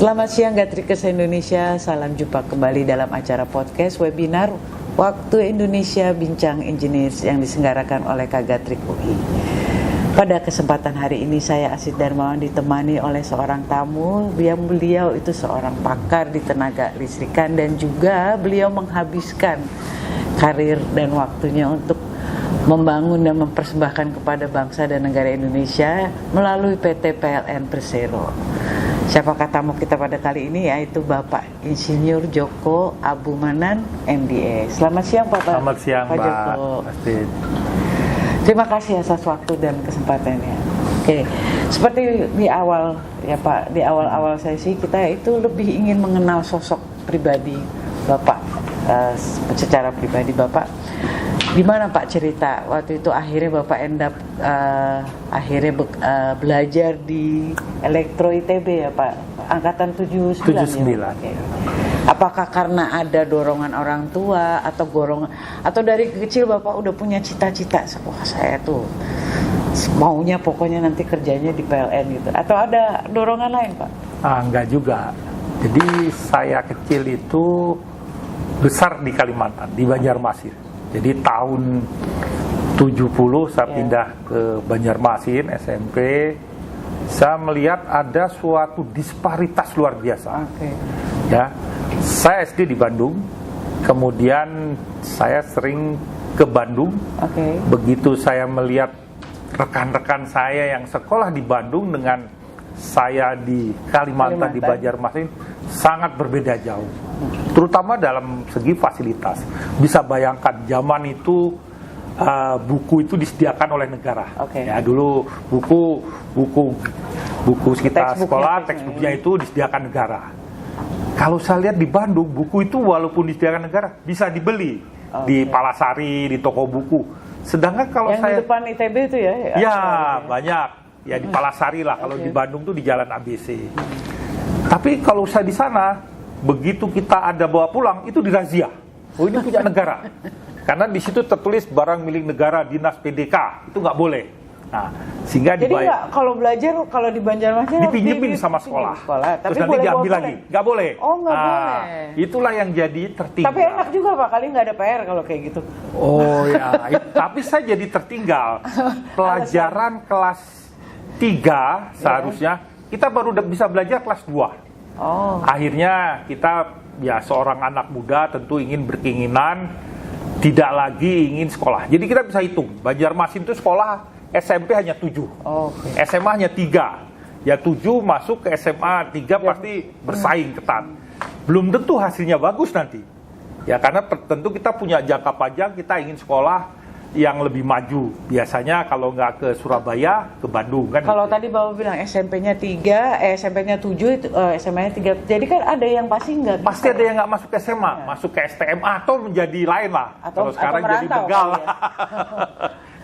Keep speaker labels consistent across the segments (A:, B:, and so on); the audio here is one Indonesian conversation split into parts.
A: Selamat siang Gatrikers Indonesia, salam jumpa kembali dalam acara podcast webinar Waktu Indonesia Bincang Engineers yang diselenggarakan oleh Kagatrik UI. Pada kesempatan hari ini saya Asid Darmawan ditemani oleh seorang tamu yang beliau itu seorang pakar di tenaga listrikan dan juga beliau menghabiskan karir dan waktunya untuk membangun dan mempersembahkan kepada bangsa dan negara Indonesia melalui PT PLN Persero. Siapakah tamu kita pada kali ini, yaitu Bapak Insinyur Joko Abumanan, MBA. Selamat siang Pak.
B: Selamat siang Pak
A: Joko.
B: Pasti.
A: Terima kasih atas waktu dan kesempatannya. Oke, seperti di awal ya Pak, di awal-awal sesi kita itu lebih ingin mengenal sosok pribadi Bapak, secara pribadi Bapak. Gimana Pak cerita waktu itu akhirnya Bapak belajar di Elektro ITB ya Pak, angkatan 79 ya, okay. Apakah karena ada dorongan orang tua atau dari kecil Bapak udah punya cita-cita, wah saya tuh maunya pokoknya nanti kerjanya di PLN gitu, atau ada dorongan lain Pak?
B: Enggak juga. Jadi saya kecil itu besar di Kalimantan, di Banjarmasin. Jadi tahun 70 saya pindah ke Banjarmasin SMP. Saya melihat ada suatu disparitas luar biasa. Ya, saya SD di Bandung, kemudian saya sering ke Bandung. Begitu saya melihat rekan-rekan saya yang sekolah di Bandung dengan saya di Kalimantan. Di Banjarmasin sangat berbeda jauh, terutama dalam segi fasilitas. Bisa bayangkan zaman itu buku itu disediakan oleh negara. Ya, dulu buku kita sekolah, textbooknya itu disediakan negara. Kalau saya lihat di Bandung, buku itu walaupun disediakan negara bisa dibeli di Palasari, di toko buku. Sedangkan kalau
A: yang
B: saya
A: di depan ITB itu ya?
B: Ya banyak. Ya di Palasari lah. Kalau di Bandung tuh di Jalan ABC. Tapi kalau saya di sana, begitu kita ada bawa pulang, itu dirazia. Oh ini punya negara. Karena di situ tertulis barang milik negara, dinas PDK, itu nggak boleh. Nah, sehingga
A: jadi nggak, kalau belajar kalau di Banjarmasin
B: dipinjemin sama sekolah.
A: Tapi
B: terus nanti diambil lagi, nggak boleh.
A: Oh nggak boleh.
B: Itulah yang jadi tertinggal.
A: Tapi enak juga Pak, kali nggak ada PR kalau kayak gitu.
B: Oh ya, tapi saya jadi tertinggal. Pelajaran kelas 3 seharusnya kita baru bisa belajar kelas 2. Akhirnya kita ya seorang anak muda tentu ingin berkeinginan tidak lagi ingin sekolah. Jadi kita bisa hitung, Banjarmasin itu sekolah SMP hanya 7, SMA hanya 3. Ya 7 masuk ke SMA 3 pasti bersaing ketat. Belum tentu hasilnya bagus nanti. Ya karena tentu kita punya jangka panjang, kita ingin sekolah yang lebih maju. Biasanya kalau nggak ke Surabaya, ke Bandung kan.
A: Kalau
B: gitu.
A: tadi Bapak bilang SMP-nya 3, SMP-nya 7, itu SMA-nya 3. Jadi kan ada yang pasti nggak bisa.
B: Pasti ada yang nggak masuk ke SMA, masuk ke STM atau menjadi lain lah. Kalau sekarang jadi begal. Ya.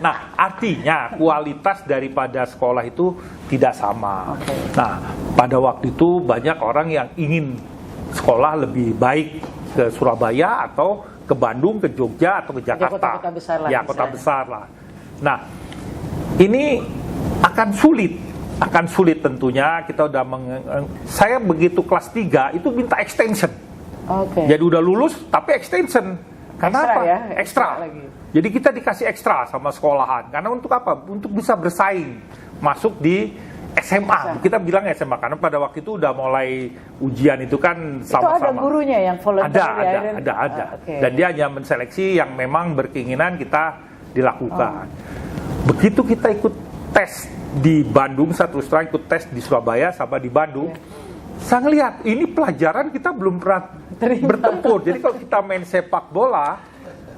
B: Nah, artinya kualitas daripada sekolah itu tidak sama. Nah, pada waktu itu banyak orang yang ingin sekolah lebih baik ke Surabaya atau ke Bandung, ke Jogja, atau ke Jakarta.
A: Kota-kota besar lah.
B: Ya, kota besar lah. Nah, ini akan sulit tentunya. Kita udah saya begitu kelas 3 itu minta extension. Jadi udah lulus tapi extension. Karena
A: ekstra,
B: apa?
A: Ya?
B: Ekstra. Lagi. Jadi kita dikasih ekstra sama sekolahan. Karena untuk apa? Untuk bisa bersaing masuk di SMA. Kita bilang SMA karena pada waktu itu udah mulai ujian itu kan sama-sama.
A: Itu ada gurunya yang volunteer.
B: Ada. Dan dia hanya menseleksi yang memang berkeinginan kita dilakukan. Begitu kita ikut tes di Bandung, saya terus terang ikut tes di Surabaya sama di Bandung. Saya ngelihat ini pelajaran kita belum pernah bertempur. Jadi kalau kita main sepak bola,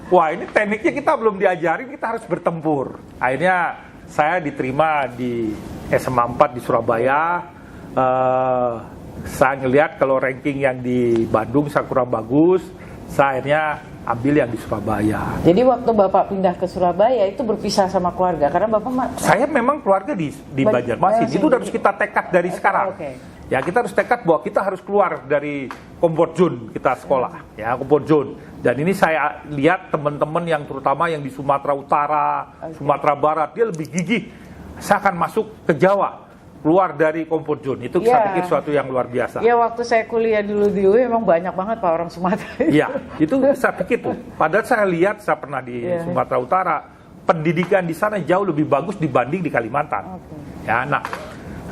B: wah ini tekniknya kita belum diajarin, kita harus bertempur. Akhirnya saya diterima di SMA 4 di Surabaya. Saya ngelihat kalau ranking yang di Bandung saya kurang bagus, saya akhirnya ambil yang di Surabaya.
A: Jadi waktu Bapak pindah ke Surabaya itu berpisah sama keluarga karena Bapak
B: saya memang keluarga di Banjarmasin. Itu harus kita tekad dari sekarang. Ya kita harus tekad bahwa kita harus keluar dari comfort zone kita sekolah, ya comfort zone. Dan ini saya lihat teman-teman yang terutama yang di Sumatera Utara, Sumatera Barat, dia lebih gigih. Saya akan masuk ke Jawa. keluar dari comfort zone. Itu saya pikir suatu yang luar biasa.
A: Ya, waktu saya kuliah dulu di UI memang banyak banget Pak orang Sumatera.
B: Iya, itu saya pikir tuh. Padahal saya lihat, saya pernah di Sumatera Utara, pendidikan di sana jauh lebih bagus dibanding di Kalimantan. Ya, nah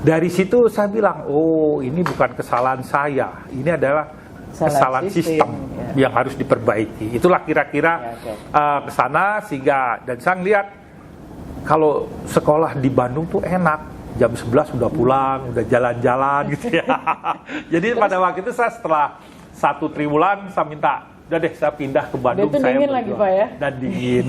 B: dari situ saya bilang, oh ini bukan kesalahan saya, ini adalah kesalahan sistem yang harus diperbaiki. Itulah kira-kira ke sana, sehingga dan saya lihat kalau sekolah di Bandung tuh enak, jam 11 udah pulang, udah jalan-jalan gitu ya. Jadi pada waktu itu saya setelah 1 triwulan saya minta, udah deh saya pindah ke Bandung.
A: Itu
B: saya
A: dingin lagi Pak ya?
B: Dan dingin.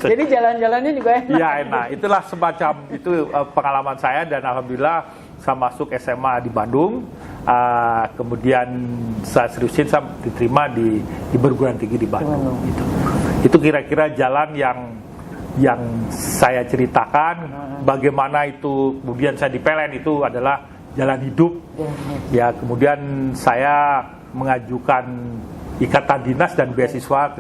A: Jadi jalan-jalannya juga enak.
B: Iya enak, itulah semacam itu pengalaman saya, dan alhamdulillah saya masuk SMA di Bandung. Kemudian saya seriusin, saya diterima di perguruan tinggi di Bandung. Itu kira-kira jalan yang saya ceritakan. Bagaimana itu kemudian saya di PLN, itu adalah jalan hidup. Ya, kemudian saya mengajukan ikatan dinas dan beasiswa,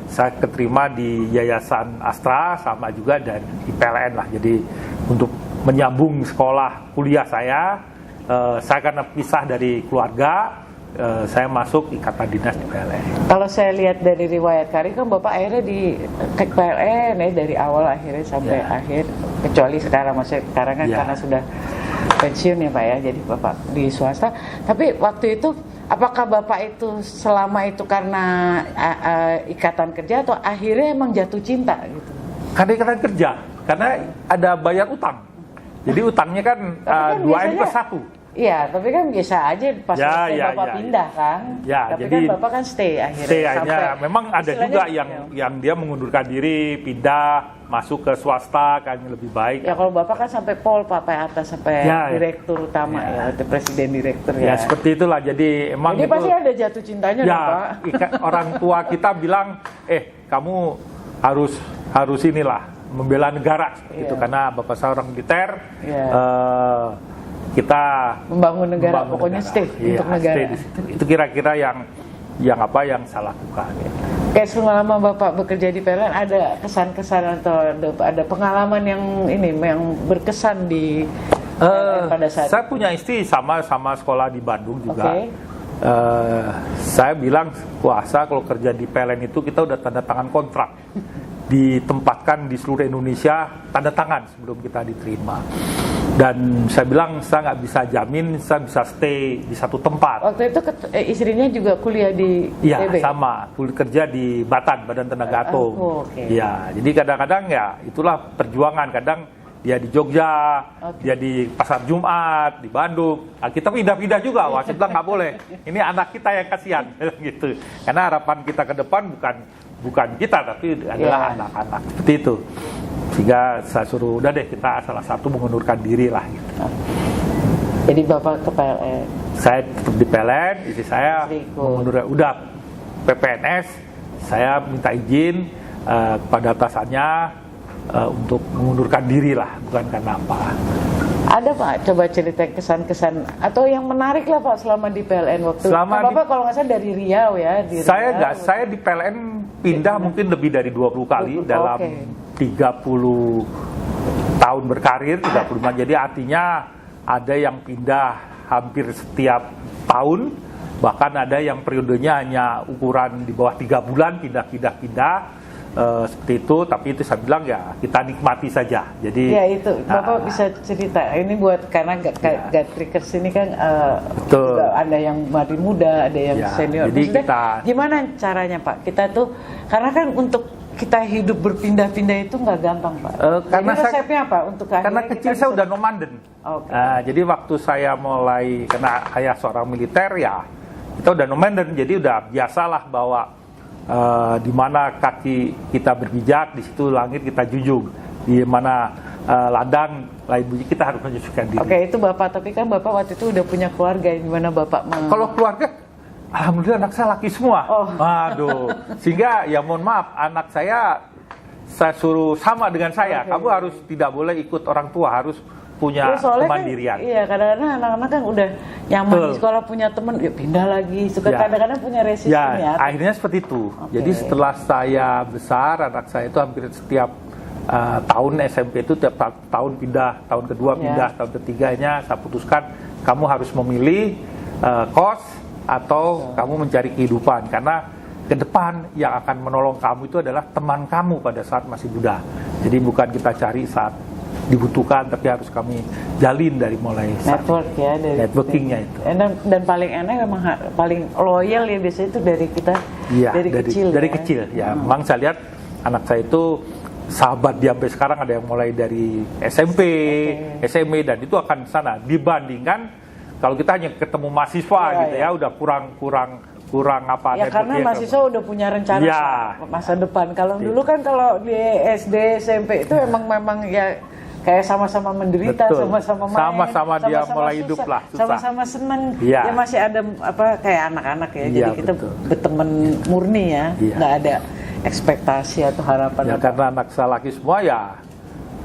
B: saya keterima di Yayasan Astra sama juga, dan di PLN lah. Jadi untuk menyambung sekolah kuliah saya karena pisah dari keluarga, saya masuk ikatan dinas di PLN.
A: Kalau saya lihat dari riwayat karir kan Bapak akhirnya di PLN ya, dari awal akhirnya sampai akhir, kecuali sekarang, maksudnya sekarang kan karena sudah pensiun ya Pak ya, jadi Bapak di swasta. Tapi waktu itu apakah Bapak itu selama itu karena ikatan kerja, atau akhirnya emang jatuh cinta gitu?
B: Karena ikatan kerja, karena ada bayar utang. Jadi utangnya kan 2N+1.
A: Iya, tapi kan biasa aja pas Bapak pindah kan.
B: Ya,
A: tapi
B: jadi
A: kan Bapak kan stay akhirnya.
B: Sampai, memang ada juga yang dia mengundurkan diri, pindah, masuk ke swasta kan lebih baik.
A: Ya kalau Bapak kan sampai Pol, Pak atas sampai direktur utama ya, presiden direktur ya.
B: Ya seperti itulah. Jadi emang
A: jadi pasti ada jatuh cintanya Pak.
B: Orang tua kita bilang, kamu harus inilah membela negara seperti itu, karena Bapak saya orang militer. Kita
A: membangun negara, pokoknya stay untuk negara.
B: Stay di situ. Itu kira-kira yang saya lakukan.
A: Kayak selama Bapak bekerja di PLN, ada kesan-kesan atau ada pengalaman yang berkesan di PLN pada saat
B: saya punya istri sama sekolah di Bandung juga. Saya bilang puasa kalau kerja di PLN itu kita udah tanda tangan kontrak, ditempatkan di seluruh Indonesia, tanda tangan sebelum kita diterima. Dan saya bilang saya nggak bisa jamin saya bisa stay di satu tempat.
A: Waktu itu istrinya juga kuliah di
B: ITB? Iya, sama, kerja di Batan, Badan Tenaga Atom. Iya, jadi kadang-kadang ya itulah perjuangan. Kadang dia di Jogja, dia di Pasar Jumat, di Bandung. Nah, kita pindah-pindah juga. Wah, saya bilang nggak boleh. Ini anak kita yang kasihan, gitu. Karena harapan kita ke depan bukan kita, tapi adalah anak-anak. Seperti itu. Sehingga saya suruh, udah deh kita salah satu mengundurkan diri lah gitu.
A: Jadi Bapak ke PLN?
B: Saya tetap di PLN, istri saya mengundurkan, udah PPNS, saya minta izin kepada atasannya untuk mengundurkan diri lah, bukan karena apa.
A: Ada Pak, coba cerita kesan-kesan atau yang menarik lah Pak selama di PLN waktu. Bapak kalau nggak salah dari Riau ya?
B: Saya di PLN pindah mungkin lebih dari 20 kali dalam 30 tahun berkarir, 35. Jadi artinya ada yang pindah hampir setiap tahun, bahkan ada yang periodenya hanya ukuran di bawah 3 bulan, pindah-pindah. Seperti itu, tapi itu saya bilang ya kita nikmati saja. Jadi
A: ya itu Bapak bisa cerita ini buat karena Gatrikers ini kan ada yang masih muda, ada yang senior.
B: Jadi
A: gimana caranya Pak? Kita tuh karena kan untuk kita hidup berpindah-pindah itu nggak gampang Pak.
B: Karena
A: resepnya apa untuk
B: karena kecil saya udah nomaden. Jadi waktu saya mulai karena ayah seorang militer ya kita udah nomaden, jadi udah biasalah bahwa di mana kaki kita berpijak, di situ langit kita junjung. Di mana ladang lain bunyi, kita harus menyesuaikan diri.
A: Oke, itu Bapak, tapi kan Bapak waktu itu udah punya keluarga, di mana Bapak
B: Kalau keluarga, alhamdulillah anak saya laki semua. Aduh, sehingga ya mohon maaf, anak saya suruh sama dengan saya. Kamu harus tidak boleh ikut orang tua, harus punya kemandirian.
A: Kan, iya, kadang-kadang anak-anak kan udah nyaman di sekolah, punya teman, ya pindah lagi. Suka kadang-kadang punya resisten ya.
B: Akhirnya seperti itu. Jadi setelah saya besar, anak saya itu hampir setiap tahun SMP itu tiap tahun pindah, tahun kedua pindah, tahun ketiganya saya putuskan kamu harus memilih kos atau kamu mencari kehidupan, karena ke depan yang akan menolong kamu itu adalah teman kamu pada saat masih muda. Jadi bukan kita cari saat dibutuhkan, tapi harus kami jalin dari mulai
A: network ya, dari
B: networkingnya itu.
A: Dan paling enak memang paling loyal ya biasanya itu dari kita dari kecil.
B: Dari kecil ya. Memang saya lihat anak saya itu sahabat dia sampai sekarang ada yang mulai dari SMP, SMA, dan itu akan sana. Dibandingkan kalau kita hanya ketemu mahasiswa gitu ya, udah kurang apa
A: ya, karena mahasiswa udah punya rencana masa depan. Kalau dulu kan kalau di SD SMP itu memang ya kayak sama-sama menderita, sama-sama main,
B: sama-sama dia mulai
A: susah,
B: hidup lah,
A: sama-sama seneng. Ya masih ada apa kayak anak-anak ya. Jadi kita berteman murni ya, nggak ada ekspektasi atau harapan.
B: Ya karena anak saya laki semua ya.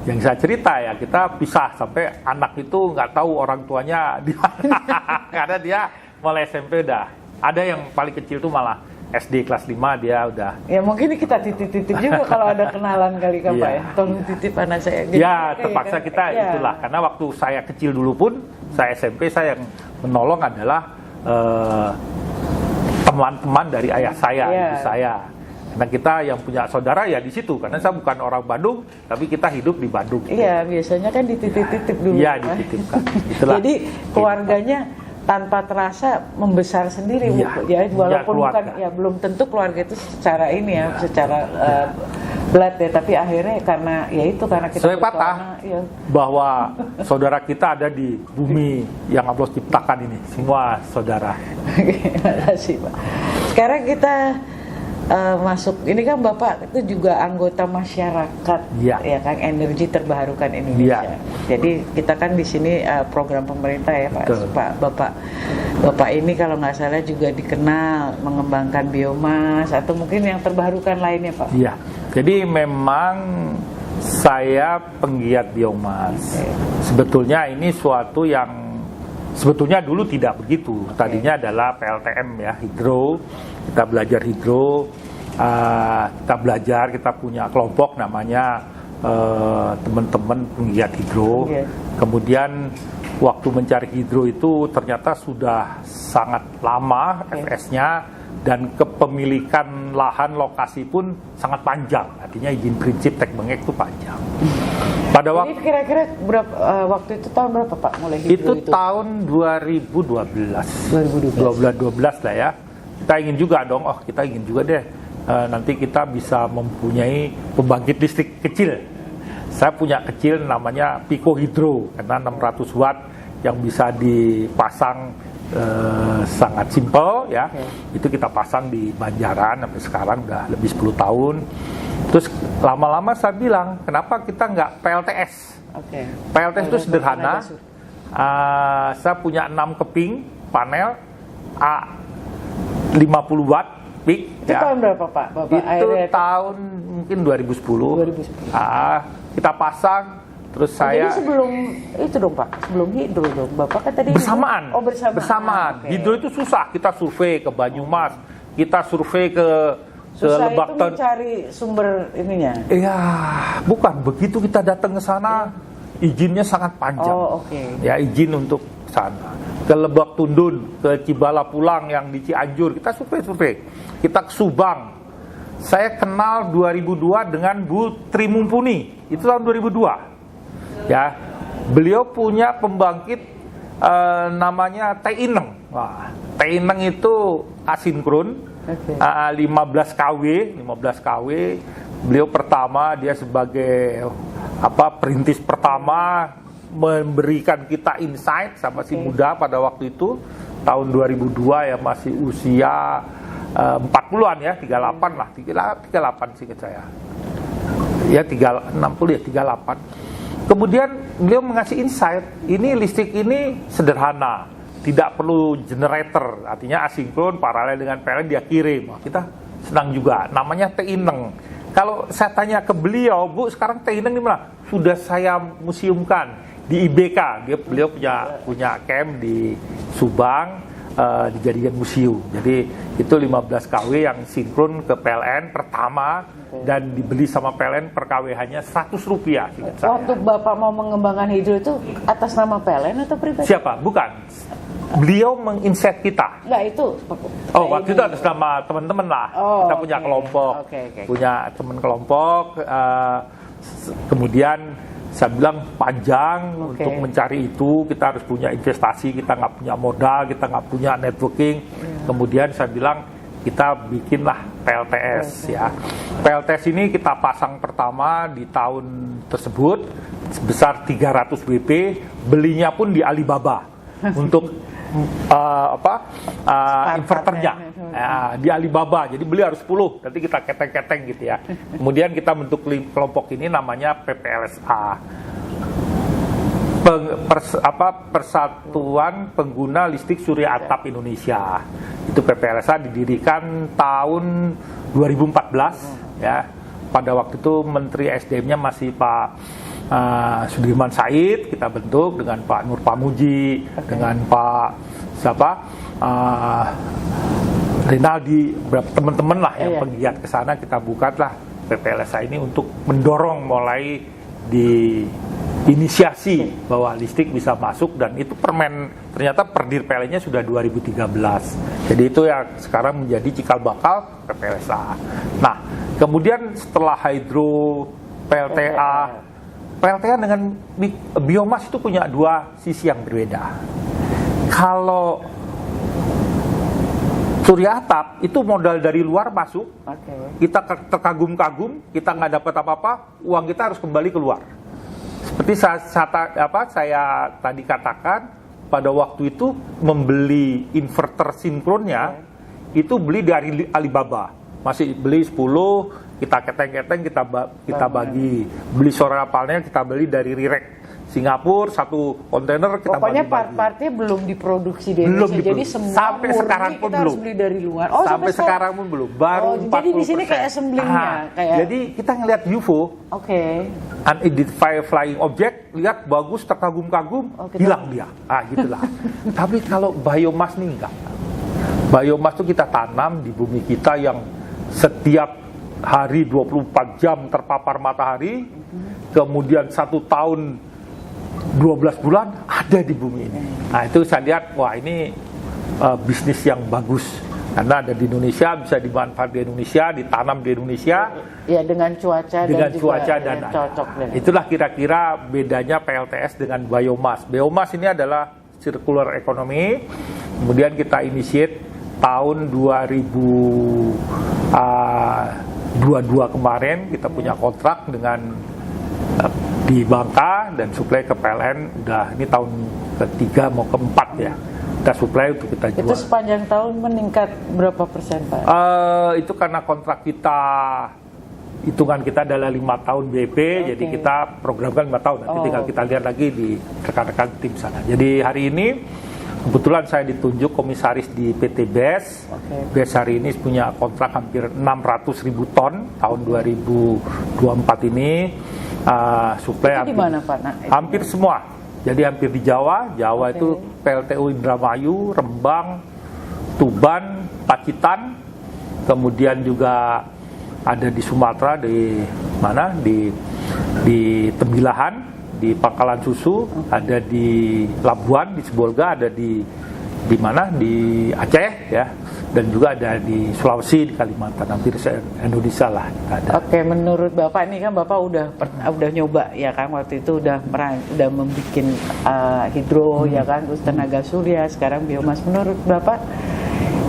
B: Yang saya cerita ya, kita pisah sampai anak itu nggak tahu orang tuanya di mana. Karena dia mulai SMP udah. Ada yang paling kecil tuh malah SD kelas 5 dia udah. Ya
A: mungkin kita titip-titip juga kalau ada kenalan kali Pak ya. Tolong titip anak saya.
B: Ya terpaksa kita itulah. Karena waktu saya kecil dulu pun, saya SMP saya yang menolong adalah teman-teman dari ayah saya, ibu saya. Karena kita yang punya saudara ya di situ. Karena saya bukan orang Bandung, tapi kita hidup di Bandung.
A: Iya, biasanya kan dititip-titip dulu.
B: Iya, dititipkan. Itulah.
A: Jadi keluarganya tanpa terasa membesar sendiri, ya walaupun bukan ya belum tentu keluarga itu secara ini ya, secara blood ya, tapi akhirnya karena kita
B: patah bahwa saudara kita ada di bumi yang Allah ciptakan ini, semua saudara.
A: Terima kasih Pak. Sekarang kita masuk, ini kan Bapak itu juga anggota masyarakat ya kan, Energi Terbarukan Indonesia. Jadi kita kan di sini program pemerintah ya Pak. Bapak ini kalau nggak salah juga dikenal mengembangkan biomas atau mungkin yang terbarukan lainnya Pak.
B: Iya. Jadi memang saya penggiat biomas. Sebetulnya ini suatu yang sebetulnya dulu tidak begitu. Tadinya adalah PLTM ya, hidro. Kita belajar hidro, kita punya kelompok namanya teman-teman penggiat hidro. Kemudian waktu mencari hidro itu ternyata sudah sangat lama FS-nya, dan kepemilikan lahan lokasi pun sangat panjang. Artinya izin prinsip Tek Bengek itu panjang. Pada waktu
A: kira-kira berapa waktu itu tahun berapa Pak mulai hidro itu?
B: Tahun 2012 lah ya. Kita ingin juga dong, kita ingin juga deh nanti kita bisa mempunyai pembangkit listrik kecil. Saya punya kecil namanya Pico Hydro, karena 600 watt yang bisa dipasang sangat simpel ya. Itu kita pasang di Banjaran sampai sekarang udah lebih 10 tahun. Terus lama-lama saya bilang, kenapa kita nggak PLTS? PLTS itu sederhana. Saya punya 6 keping panel A 50 watt peak.
A: Itu tahun berapa Pak?
B: Itu tahun mungkin 2010. Kita pasang, terus saya.
A: Jadi sebelum itu dong Pak, sebelum hidro dong. Bapak kan tadi
B: bersamaan.
A: Bersamaan.
B: Hidro itu susah. Kita survei ke Banyumas, kita survei ke Lebak.
A: Itu mencari sumber ininya.
B: Iya, bukan begitu kita datang ke sana, izinnya sangat panjang. Ya, izin untuk sana. Ke Lebak Tundun, ke Cibala Pulang yang di Cianjur, kita survei. Kita ke Subang. Saya kenal 2002 dengan Bu Tri Mumpuni, itu tahun 2002. Ya, beliau punya pembangkit namanya Teineng. Wah, Teineng itu asinkron, 15 kW. Beliau pertama, dia sebagai perintis pertama memberikan kita insight sama si muda pada waktu itu tahun 2002 ya, masih usia 40-an ya, 38 lah, 38 sih saya. Ya 60 ya 38. Kemudian beliau mengasih insight, ini listrik ini sederhana, tidak perlu generator, artinya asinkron paralel dengan PLN dia kirim. Kita senang juga, namanya Teineng. Kalau saya tanya ke beliau, Bu, sekarang Teineng di mana? Sudah saya museumkan di IBK. Beliau punya camp di Subang, dijadikan museum. Jadi itu 15 kW yang sinkron ke PLN pertama dan dibeli sama PLN per kWh-nya Rp100 ingat saya.
A: Waktu Bapak mau mengembangkan hidro itu atas nama PLN atau pribadi?
B: Siapa? Bukan. Beliau menginset kita.
A: Enggak, itu.
B: Waktu itu atas nama teman-teman lah. Kita punya kelompok, punya teman kelompok. Kemudian saya bilang panjang untuk mencari itu, kita harus punya investasi, kita nggak punya modal, kita nggak punya networking. Kemudian saya bilang kita bikinlah PLTS ya. PLTS ini kita pasang pertama di tahun tersebut sebesar 300 BP, belinya pun di Alibaba untuk inverternya di Alibaba. Jadi beli harus 10, nanti kita keteng-keteng gitu ya. Kemudian kita bentuk kelompok ini namanya PPLSA, Persatuan Pengguna Listrik Surya Atap Indonesia. Itu PPLSA didirikan tahun 2014 ya. Pada waktu itu Menteri SDM-nya masih Pak Sudirman Said. Kita bentuk dengan Pak Nur Pamuji, dengan Pak Rinaldi, teman-teman lah yang penggiat ke sana. Kita bukalah PPLSA ini untuk mendorong mulai di inisiasi bahwa listrik bisa masuk, dan itu ternyata perdir PLN-nya sudah 2013. Jadi itu yang sekarang menjadi cikal bakal PPLSA. Nah, kemudian setelah hidro, PLTA dengan biomas itu punya dua sisi yang berbeda. Kalau surya atap itu modal dari luar masuk, kita terkagum-kagum, kita nggak dapat apa-apa, uang kita harus kembali keluar. Seperti saya tadi katakan, pada waktu itu membeli inverter sinkronnya itu beli dari Alibaba, masih beli 10. Kita keteng-keteng, kita bagi. Beli solar panel kita beli dari Rirek Singapura, satu kontainer kita
A: pokoknya
B: bagi-bagi.
A: part-partnya belum diproduksi di Indonesia. Jadi semua
B: sampai sekarang pun belum.
A: Harus beli dari luar.
B: Sampai sekarang pun belum. Baru 40%.
A: Jadi di sini kayak assemblingnya.
B: Jadi kita ngelihat UFO, unidentified flying object, lihat bagus, terkagum-kagum, hilang dia. Gitulah. Tapi kalau biomas nih enggak. Biomas itu kita tanam di bumi kita yang setiap hari 24 jam terpapar matahari, kemudian 1 tahun 12 bulan ada di bumi ini. Nah itu saya lihat, wah ini bisnis yang bagus, karena ada di Indonesia, bisa dimanfaatkan di Indonesia, ditanam di Indonesia.
A: Ya dengan cuaca
B: dan cocok. Itulah kira-kira bedanya PLTS dengan biomas. Biomas ini adalah circular economy. Kemudian kita initiate tahun 2022 kemarin, kita punya kontrak dengan di Bangka dan suplai ke PLN. Udah ini tahun ketiga mau keempat ya, kita suplai untuk kita jual.
A: Itu sepanjang tahun meningkat berapa persen, Pak?
B: Itu karena kontrak kita, hitungan kita adalah 5 tahun BP, jadi kita programkan 5 tahun. Nanti tinggal kita lihat lagi di rekan-rekan tim sana. Jadi hari ini kebetulan saya ditunjuk komisaris di PT BES. BES hari ini punya kontrak hampir 600.000 ton tahun 2024 ini. Suplai
A: itu di mana, Pak?
B: Hampir semua. Jadi hampir di Jawa. Jawa itu PLTU Indramayu, Rembang, Tuban, Pacitan. Kemudian juga ada di Sumatera, di mana? Di Tembilahan, di Pangkalan Susu, ada di Labuan, di Sibolga, ada di mana? Di Aceh ya. Dan juga ada di Sulawesi, di Kalimantan, hampir Indonesia lah ada.
A: Oke, menurut Bapak ini kan Bapak udah nyoba ya kan, waktu itu udah membuat hidro ya kan, terus tenaga surya, sekarang biomas. Menurut Bapak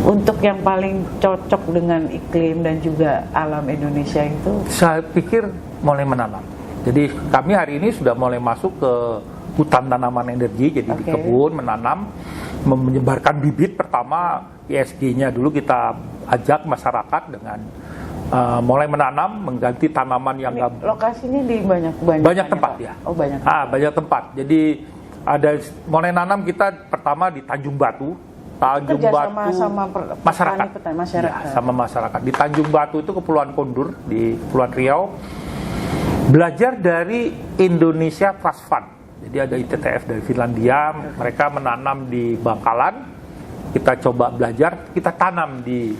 A: untuk yang paling cocok dengan iklim dan juga alam Indonesia itu? Saya
B: pikir mulai menanam. Jadi kami hari ini sudah mulai masuk ke hutan tanaman energi, jadi di kebun menanam, menyebarkan bibit. Pertama ISG-nya dulu kita ajak masyarakat dengan mulai menanam, mengganti tanaman yang
A: lokasinya di banyak tempat ya.
B: Banyak tempat. Jadi ada mulai nanam kita pertama di Tanjung Batu.
A: Sama
B: masyarakat. Ya, sama masyarakat. Di Tanjung Batu itu Kepulauan Kondur di Kepulauan Riau. Belajar dari Indonesia Trust Fund. Jadi ada ITTF dari Finlandia, mereka menanam di Bangkalan, kita coba belajar, kita tanam di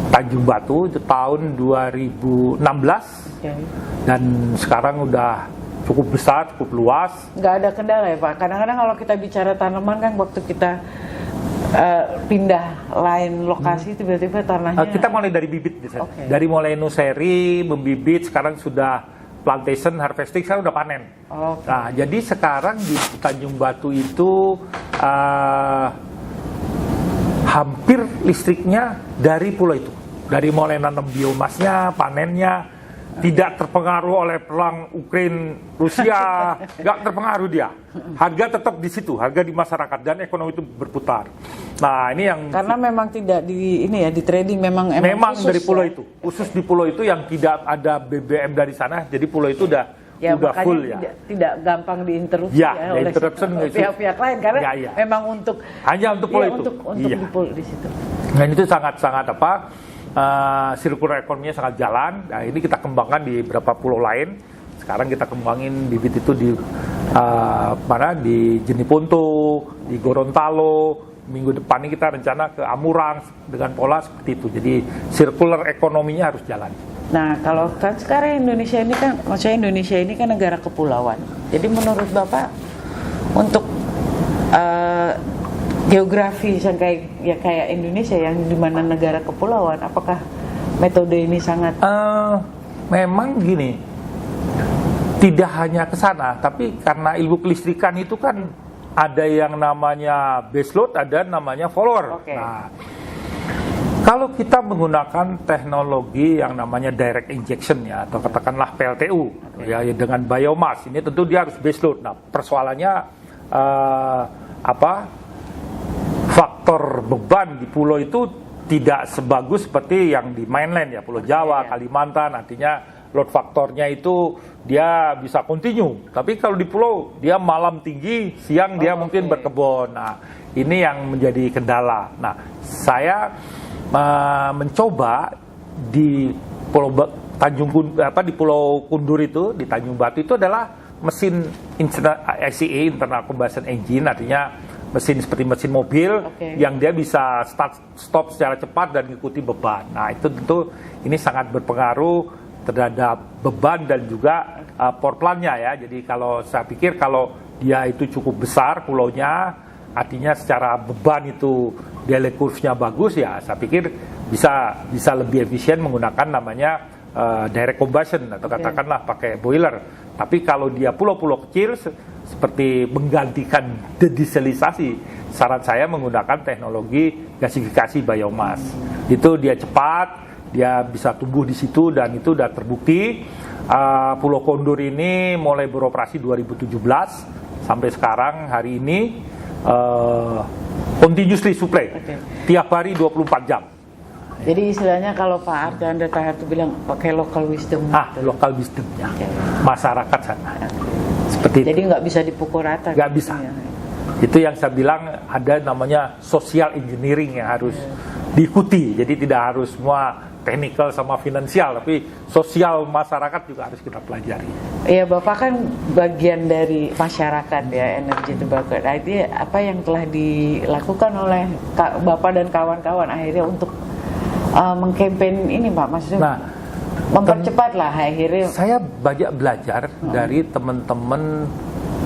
B: Tanjung Batu itu tahun 2016 dan sekarang udah cukup besar, cukup luas.
A: Nggak ada kendala ya Pak? Kadang-kadang kalau kita bicara tanaman kan waktu kita pindah lain lokasi tiba-tiba tanahnya...
B: Kita mulai dari bibit biasanya. Dari mulai nursery, membibit, sekarang sudah plantation, harvesting, sekarang udah panen. Nah, jadi sekarang di Tanjung Batu itu hampir listriknya dari pulau itu. Dari mulai nanam biomasnya, panennya, tidak terpengaruh oleh perang Ukraina, Rusia, nggak terpengaruh dia. Harga tetap di situ, harga di masyarakat dan ekonomi itu berputar. Nah ini yang
A: karena memang tidak di trading, memang
B: dari pulau itu, khusus di pulau itu yang tidak ada BBM dari sana, jadi pulau itu udah full ya.
A: Tidak gampang diinterupsi
B: oleh
A: pihak-pihak lain karena memang
B: hanya untuk pulau itu.
A: Untuk di situ.
B: Nah itu sangat sirkular ekonominya sangat jalan. Nah, ini kita kembangkan di beberapa pulau lain. Sekarang kita kembangin bibit itu di di Jeneponto, di Gorontalo. Minggu depan ini kita rencana ke Amurang dengan pola seperti itu. Jadi sirkular ekonominya harus jalan.
A: Nah, kalau kan sekarang Indonesia ini kan negara kepulauan. Jadi menurut Bapak untuk geografi yang kayak Indonesia yang di mana negara kepulauan, apakah metode ini sangat
B: memang gini, tidak hanya ke sana, tapi karena ilmu kelistrikan itu kan ada yang namanya base load, ada namanya follower. Nah, kalau kita menggunakan teknologi yang namanya direct injection ya, atau katakanlah PLTU ya dengan biomass, ini tentu dia harus base load. Nah, persoalannya faktor beban di pulau itu tidak sebagus seperti yang di mainland ya, Pulau Jawa, Kalimantan, artinya load faktornya itu dia bisa continue. Tapi kalau di pulau dia malam tinggi, siang dia mungkin berkebun. Nah, ini yang menjadi kendala. Nah, saya mencoba di di Pulau Kundur itu, di Tanjung Batu itu adalah mesin ICE, internal combustion engine, artinya mesin seperti mesin mobil yang dia bisa stop secara cepat dan mengikuti beban. Nah itu tentu ini sangat berpengaruh terhadap beban dan juga power plant-nya ya. Jadi kalau saya pikir kalau dia itu cukup besar pulaunya, artinya secara beban itu delay curve-nya bagus ya, saya pikir bisa lebih efisien menggunakan namanya direct combustion atau katakanlah pakai boiler. Tapi kalau dia pulau-pulau kecil seperti menggantikan dedieselisasi, saran saya menggunakan teknologi gasifikasi biomass. Itu dia cepat, dia bisa tumbuh di situ dan itu sudah terbukti. Pulau Kondur ini mulai beroperasi 2017 sampai sekarang hari ini continuously supply, tiap hari 24 jam.
A: Jadi istilahnya kalau Pak Archandra Tahar itu bilang pakai local wisdom.
B: Local wisdomnya masyarakat sana. Seperti
A: jadi nggak bisa dipukul rata.
B: Nggak bisa. Itu yang saya bilang ada namanya social engineering yang harus diikuti. Jadi tidak harus semua technical sama finansial, tapi sosial masyarakat juga harus kita pelajari.
A: Iya, Bapak kan bagian dari masyarakat ya, Energy Tobacco. Nah, itu apa yang telah dilakukan oleh Bapak dan kawan-kawan akhirnya untuk mengkampen ini Pak, maksudnya mempercepat lah akhirnya.
B: Saya banyak belajar dari teman-teman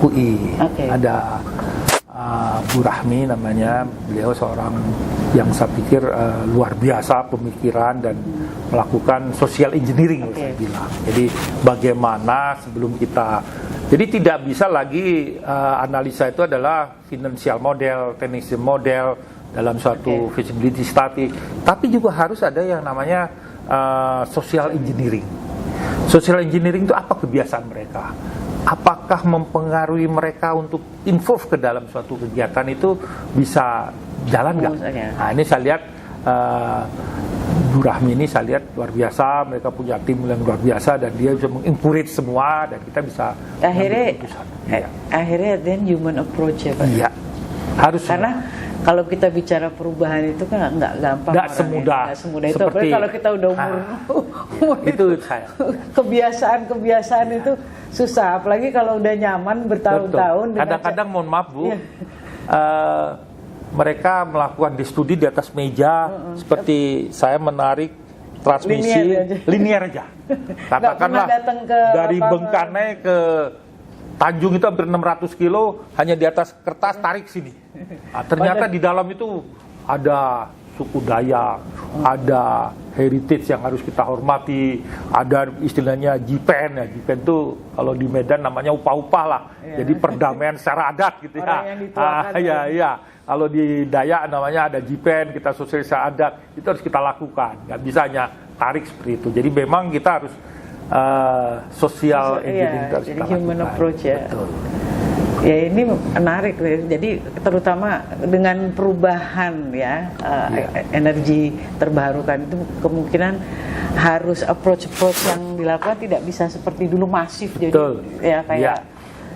B: UI. Ada Bu Rahmi namanya, beliau seorang yang saya pikir luar biasa pemikiran dan melakukan social engineering saya bilang. Jadi bagaimana sebelum kita, jadi tidak bisa lagi analisa itu adalah financial model, technical model dalam suatu feasibility study, tapi juga harus ada yang namanya social engineering. Social engineering itu apa kebiasaan mereka? Apakah mempengaruhi mereka untuk involve ke dalam suatu kegiatan itu bisa jalan nggak? Nah ini saya lihat Bu Rahmi ini saya lihat luar biasa, mereka punya tim yang luar biasa dan dia bisa mengencourage semua dan kita bisa
A: akhirnya then human approach ya Pak.
B: Iya, harus
A: karena kalau kita bicara perubahan itu kan nggak gampang,
B: nggak semudah
A: itu. Apalagi kalau kita udah umur
B: itu saya
A: kebiasaan itu susah. Apalagi kalau udah nyaman bertahun-tahun.
B: Kadang-kadang mohon maaf Bu, mereka melakukan di studi di atas meja, seperti saya menarik transmisi linear aja. Katakanlah
A: datang ke
B: dari Bengkane ke Tanjung itu hampir 600 kilo, hanya di atas kertas tarik sini. Nah, ternyata di dalam itu ada suku Dayak, ada heritage yang harus kita hormati, ada istilahnya Jipen. Ya, Jipen itu kalau di Medan namanya upah-upah lah. Jadi perdamaian secara adat gitu ya.
A: Orang yang dituakan.
B: Iya. Kalau di Dayak namanya ada Jipen, kita sosialisasi adat, itu harus kita lakukan. Nggak bisa hanya tarik seperti itu. Jadi memang kita harus social engineering harus
A: jadi
B: kita
A: human
B: lakukan.
A: approach ya.
B: Betul.
A: Ya ini menarik, jadi terutama dengan perubahan ya energi terbarukan itu kemungkinan harus approach yang dilakukan tidak bisa seperti dulu masif.
B: Betul.
A: Jadi ya kayak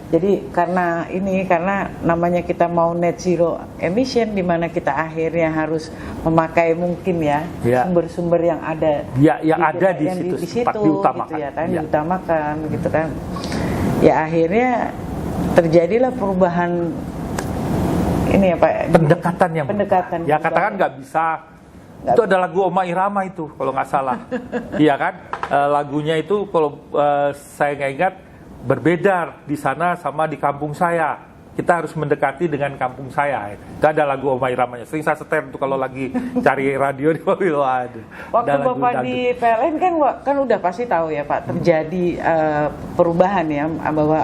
A: jadi karena namanya kita mau net zero emission, di mana kita akhirnya harus memakai mungkin sumber-sumber yang ada
B: yang ada di situ
A: diutamakan, gitu ya kan, diutamakan gitu kan. Ya akhirnya terjadilah perubahan ini ya Pak.
B: Pendekatan ya katakan nggak bisa. Itu ada lagu Oma Irama itu kalau nggak salah. Iya kan? Lagunya itu kalau saya nggak ingat berbeda di sana sama di kampung saya. Kita harus mendekati dengan kampung saya. Itu ada lagu Oma Iramanya. Sering saya setel tuh kalau lagi cari radio di mobil.
A: Waktu Bapak di PLN kan udah pasti tahu ya Pak, terjadi perubahan ya bahwa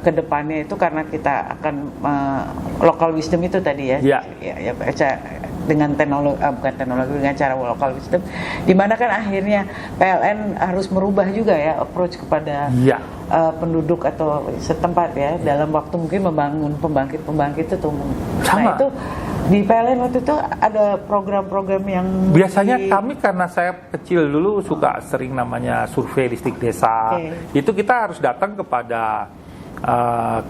A: ke depannya itu karena kita akan local wisdom itu tadi ya. Ya dengan dengan cara local wisdom, di mana kan akhirnya PLN harus merubah juga ya approach kepada penduduk atau setempat ya dalam waktu mungkin membangun pembangkit itu tuh. Nah itu di PLN waktu itu ada program-program yang
B: biasanya kami karena saya kecil dulu suka sering namanya survei listrik desa. Itu kita harus datang kepada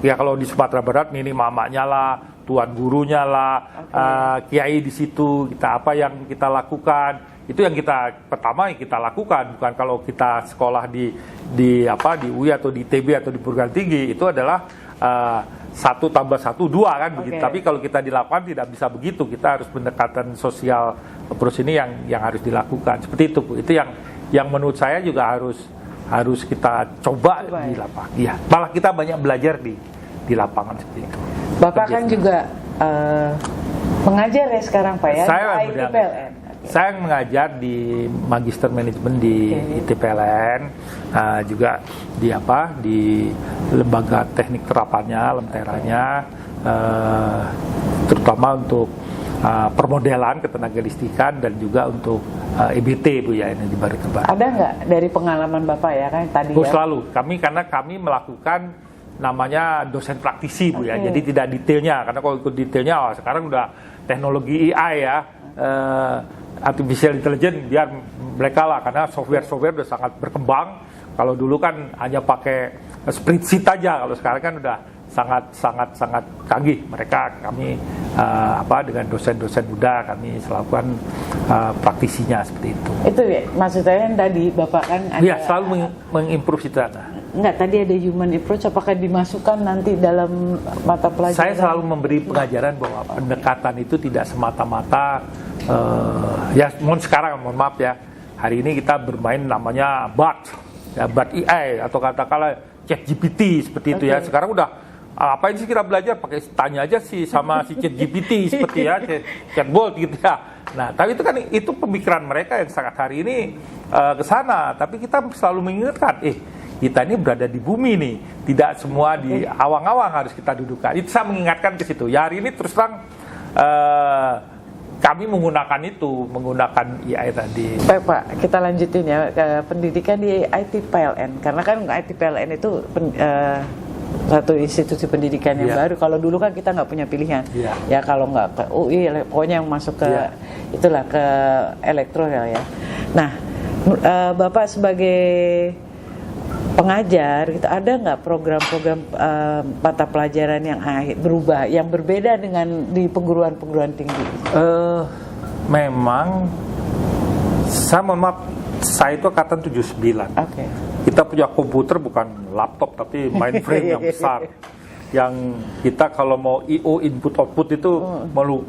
B: ya kalau di Sumatera Barat Nini mamanya lah, tuan gurunya lah, kiai di situ, kita apa yang kita lakukan. Itu yang pertama yang kita lakukan, bukan kalau kita sekolah di UI atau di ITB atau di perguruan tinggi, itu adalah 1 tambah 1 2 kan begitu. Tapi kalau kita dilakukan tidak bisa begitu, kita harus pendekatan sosial approach ini yang harus dilakukan seperti itu Bu. Itu yang menurut saya juga harus kita coba di lapangan. Iya, malah kita banyak belajar di lapangan seperti itu.
A: Bapak kan juga mengajar ya sekarang Pak ya, di ITPLN.
B: Saya mengajar di Magister Manajemen di ITPLN, juga di lembaga teknik terapannya, Lemteranya, terutama untuk permodelan ketenagalistikan dan juga untuk EBT Bu ya, energi baru terbarukan.
A: Ada nggak dari pengalaman Bapak ya kan tadi?
B: Selalu karena kami melakukan namanya dosen praktisi Bu ya, jadi tidak detailnya, karena kalau ikut detailnya sekarang udah teknologi AI ya. Artificial intelligence biar mereka lah, karena software udah sangat berkembang. Kalau dulu kan hanya pakai spreadsheet aja, kalau sekarang kan udah sangat canggih. Kami dengan dosen-dosen muda kami melakukan praktisinya seperti itu. Itu
A: ya maksud saya yang tadi Bapak kan ada.
B: Iya, selalu mengimprove itu.
A: Enggak, tadi ada human approach, apakah dimasukkan nanti dalam mata pelajaran?
B: Saya selalu memberi pengajaran bahwa pendekatan itu tidak semata-mata mohon maaf ya, hari ini kita bermain namanya BAT AI atau katakanlah ChatGPT seperti itu ya. Sekarang udah apain sih kita belajar, pakai tanya aja sih sama si ChatGPT seperti ya, chatbot gitu ya. Nah, tapi itu pemikiran mereka yang sangat hari ini ke sana, tapi kita selalu mengingatkan kita ini berada di bumi nih, tidak semua di awang-awang harus kita dudukkan. Itu saya mengingatkan ke situ. Ya hari ini terus terang kami menggunakan AI tadi.
A: Baik Pak, kita lanjutin ya ke pendidikan di ITPLN, karena kan ITPLN itu satu institusi pendidikan yang baru. Kalau dulu kan kita nggak punya pilihan. Ya kalau nggak ke UI, pokoknya yang masuk ke itulah ke elektro ya. Nah, Bapak sebagai pengajar gitu, ada nggak program-program mata pelajaran yang berubah, yang berbeda dengan di perguruan tinggi?
B: Memang saya mohon maaf, saya itu angkatan 79. Kita punya komputer bukan laptop tapi mainframe yang besar. yang kita kalau mau I/O input output itu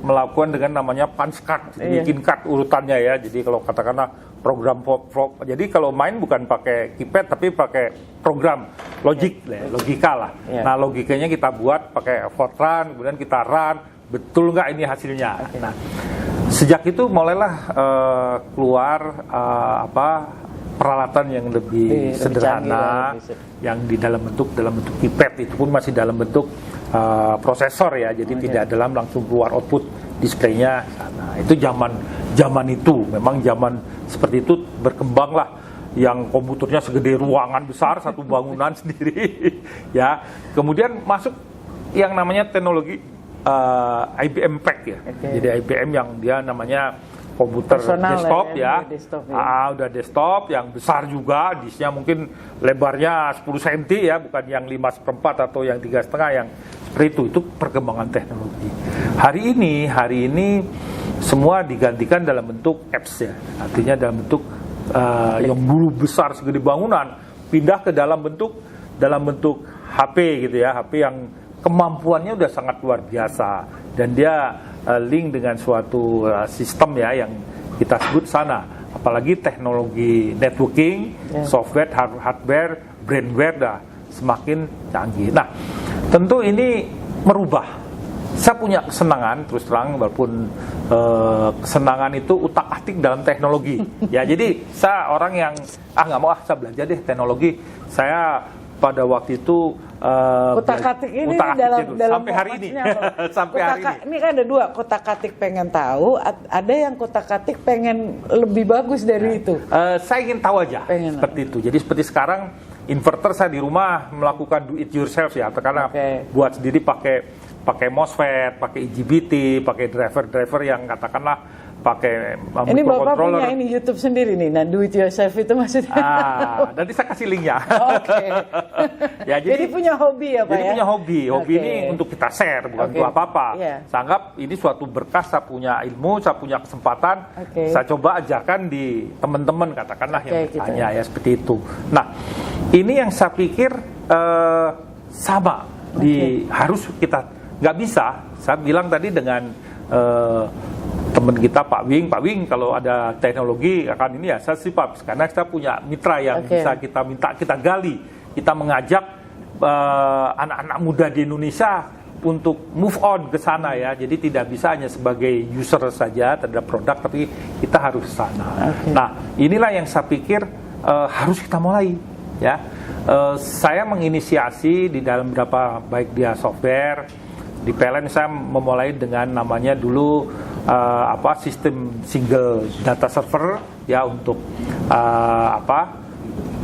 B: melakukan dengan namanya punch card, bikin card urutannya ya. Jadi kalau katakanlah program jadi kalau main bukan pakai keypad tapi pakai program logika lah. Nah logikanya kita buat pakai Fortran, kemudian kita run, betul nggak ini hasilnya. Nah sejak itu mulailah keluar peralatan yang lebih sederhana, yang di dalam bentuk keypad, itu pun masih dalam bentuk prosesor ya, jadi tidak dalam langsung keluar output displaynya. Nah itu zaman itu memang zaman seperti itu berkembanglah, yang komputernya segede ruangan besar satu bangunan sendiri ya. Kemudian masuk yang namanya teknologi IBM PAC ya. Jadi IBM yang dia namanya komputer
A: personal
B: desktop ya.
A: Udah
B: desktop yang besar juga, disknya mungkin lebarnya 10 cm ya, bukan yang 5/4 atau yang 3,5 yang seperti itu perkembangan teknologi. Hari ini semua digantikan dalam bentuk apps ya, artinya dalam bentuk yang dulu besar segede bangunan pindah ke dalam bentuk HP gitu ya, HP yang kemampuannya udah sangat luar biasa dan dia link dengan suatu sistem ya yang kita sebut sana, apalagi teknologi networking, software, hardware, brandware dah semakin canggih. Nah, tentu ini merubah. Saya punya kesenangan terus terang, walaupun kesenangan itu utak-atik dalam teknologi. Ya, jadi saya orang yang nggak mau saya belajar deh teknologi. Saya pada waktu itu
A: kotak-katik ini dalam
B: sampai hari ini. Sampai hari ini.
A: Ini kan ada dua, kotak-katik pengen tahu, ada yang kotak-katik pengen lebih bagus dari itu.
B: Saya ingin tahu aja seperti itu. Jadi seperti sekarang inverter saya di rumah melakukan do it yourself ya, karena buat sendiri pakai MOSFET, pakai IGBT, pakai driver yang katakanlah pakai
A: ini Bapak punya ini YouTube sendiri nih, nah do it yourself itu maksudnya.
B: Nanti saya kasih linknya. Ya,
A: jadi punya hobi ya Pak
B: jadi
A: ya?
B: Punya hobi ini untuk kita share, bukan untuk apa-apa. Saya anggap ini suatu berkah, saya punya ilmu, saya punya kesempatan, saya coba ajarkan di teman-teman katakanlah yang bertanya ya seperti itu. Nah ini yang saya pikir sama, harus kita nggak bisa. Saya bilang tadi dengan teman kita Pak Wing kalau ada teknologi akan ini ya saya sipap, karena kita punya mitra yang bisa kita minta, kita gali, kita mengajak anak-anak muda di Indonesia untuk move on ke sana ya. Jadi tidak bisa hanya sebagai user saja terhadap produk, tapi kita harus ke sana. Nah inilah yang saya pikir harus kita mulai ya. Saya menginisiasi di dalam beberapa, baik dia software di PLN, saya memulai dengan namanya dulu sistem single data server ya, untuk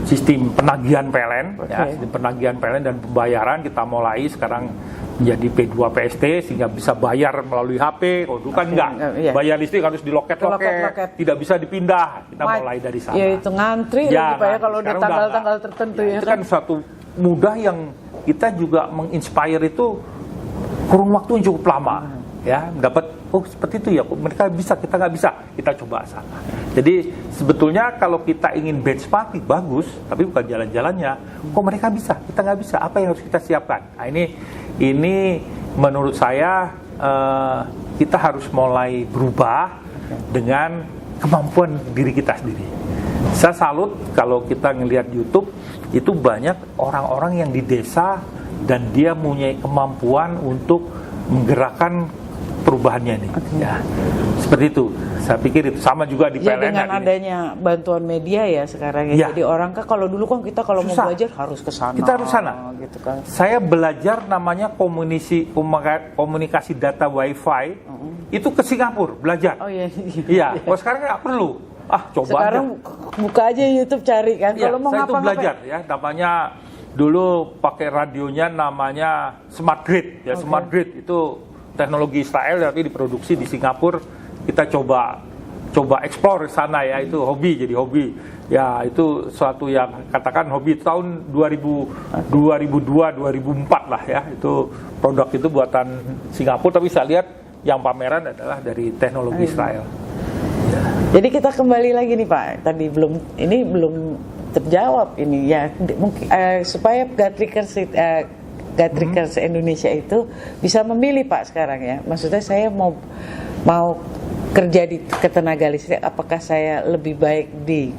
B: sistem penagihan PLN ya, sistem penagihan PLN dan pembayaran kita mulai sekarang menjadi P2 PST sehingga bisa bayar melalui HP. Kalau dulu kan enggak, bayar listrik harus di loket-loket, tidak bisa dipindah. Kita mulai dari sana.
A: Ya itu ngantri ya, Pak ya kalau udah tanggal-tanggal tertentu ya.
B: Itu kan suatu mudah yang kita juga menginspire itu kurun waktu yang cukup lama ya, dapat seperti itu ya, mereka bisa, kita nggak bisa, kita coba sana. Jadi sebetulnya kalau kita ingin benchmarking bagus, tapi bukan jalan-jalannya, kok mereka bisa, kita nggak bisa, apa yang harus kita siapkan? Nah ini menurut saya kita harus mulai berubah dengan kemampuan diri kita sendiri. Saya salut kalau kita ngelihat YouTube, itu banyak orang-orang yang di desa dan dia punya kemampuan untuk menggerakkan perubahannya nih. Ya, seperti itu. Saya pikir itu sama juga di PLN.
A: Dengan adanya bantuan media ya sekarang ya. Jadi orang kan kalau dulu kan kita kalau mau belajar harus ke sana.
B: Kita harus sana.
A: Gitu kan.
B: Saya belajar namanya komunikasi data WiFi itu ke Singapura belajar. Oh iya. Iya. Kalau sekarang nggak perlu. Coba
A: sekarang aja. Buka aja YouTube cari kan.
B: Kalau mau saya itu belajar ya, namanya dulu pakai radionya namanya Smart Grid ya. Smart Grid itu teknologi Israel tapi diproduksi di Singapura. Kita coba eksplor sana ya, itu hobi, jadi hobi ya, itu suatu yang katakan hobi tahun 2002 2004 lah ya, itu produk itu buatan Singapura tapi saya lihat yang pameran adalah dari teknologi Israel.
A: Jadi kita kembali lagi nih Pak, tadi belum terjawab ini ya, mungkin supaya Gatriker Gatrikers Indonesia itu bisa memilih Pak sekarang ya. Maksudnya saya mau kerja di ketenaga listrik, apakah saya lebih baik di